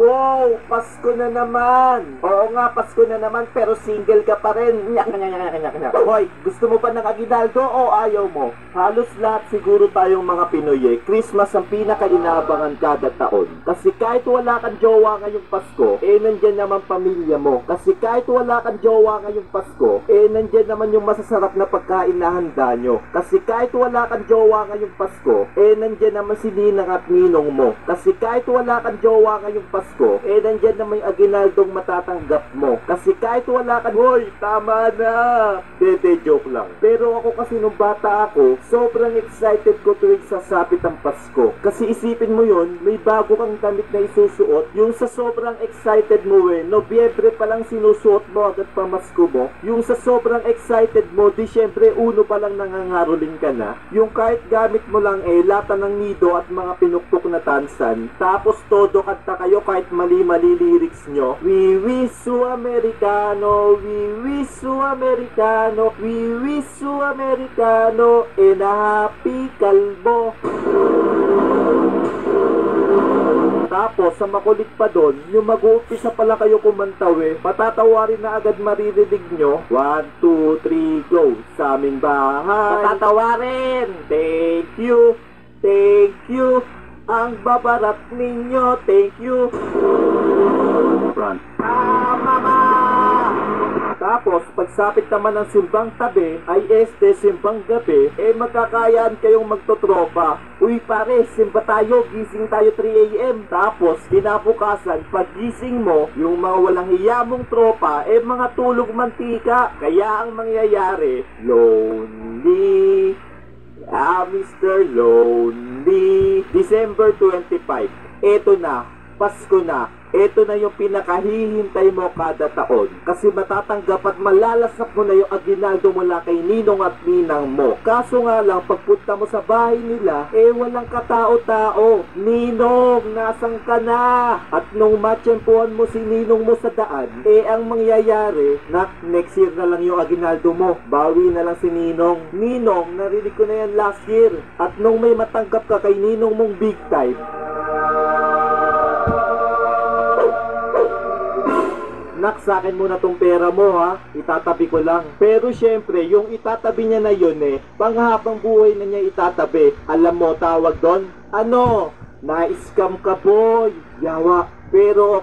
Wow, Pasko na naman. Oo nga, Pasko na naman, pero single ka pa rin. Hoy, gusto mo pa ng aginaldo o ayaw mo? Halos lahat siguro tayong mga Pinoy Christmas ang pinaka-inaabangan kada taon. Kasi kahit wala kang jowa ngayong Pasko, nandyan naman pamilya mo. Kasi kahit wala kang jowa ngayong Pasko, nandyan naman yung masasarap na pagkain na handa nyo. Kasi kahit wala kang jowa ngayong Pasko, nandyan naman si Ninang at Ninong mo. Kasi kahit wala kang jowa ngayong Pasko, nandyan na may aginaldong matatanggap mo. Kasi kahit wala ka, hoy, tama na. Joke lang. Pero ako kasi nung bata ako, sobrang excited ko tuwing sasapit ang Pasko. Kasi isipin mo yun, may bago kang damit na isusuot. Yung sa sobrang excited mo Nobyembre pa lang sinusuot mo agad pamasko mo. Yung sa sobrang excited mo, Disyembre 1 pa lang nangangaroling ka na. Yung kahit gamit mo lang lata ng nido at mga pinukpok na tansan. Tapos todo kanta kayo kahit mali-mali lyrics nyo. We wish you Americano, we wish you Americano, we wish you Americano, and a happy kalbo. Tapos, sa makulit pa doon, yung mag-uumpisa pala kayo kumantaw patatawarin na agad maririnig nyo. 1, 2, 3, go! Sa aming bahay, patatawarin! Thank you! Thank you! Ang babarat ninyo, thank you! Front. Mama! Tapos, pagsapit naman ng simbang tabi, ay simbang gabi, magkakayaan kayong magtotropa. Uy pare, simba tayo, gising tayo 3 AM. Tapos, kinabukasan, pag gising mo, yung mga walang hiyamong tropa, mga tulog mantika. Kaya ang mangyayari, lonely, Mr. Lonely. December 25, eto na, Pasko na. Ito na yung pinakahihintay mo kada taon. Kasi matatanggap at malalasap mo na yung aginaldo mula kay Ninong at Ninang mo. Kaso nga lang, pagpunta mo sa bahay nila, walang katao-tao. Ninong, nasan ka na? At nung matsyempuhan mo si Ninong mo sa daan, ang mangyayari, next year na lang yung aginaldo mo. Bawi na lang si Ninong. Ninong, narinig ko na yan last year. At nung may matanggap ka kay Ninong mong big time, sa akin muna tong pera mo ha, itatabi ko lang. Pero syempre, yung itatabi niya na yun panghabang buhay na niya itatabi. Alam mo tawag doon? Ano? Na-scam ka boy. Yawa. Pero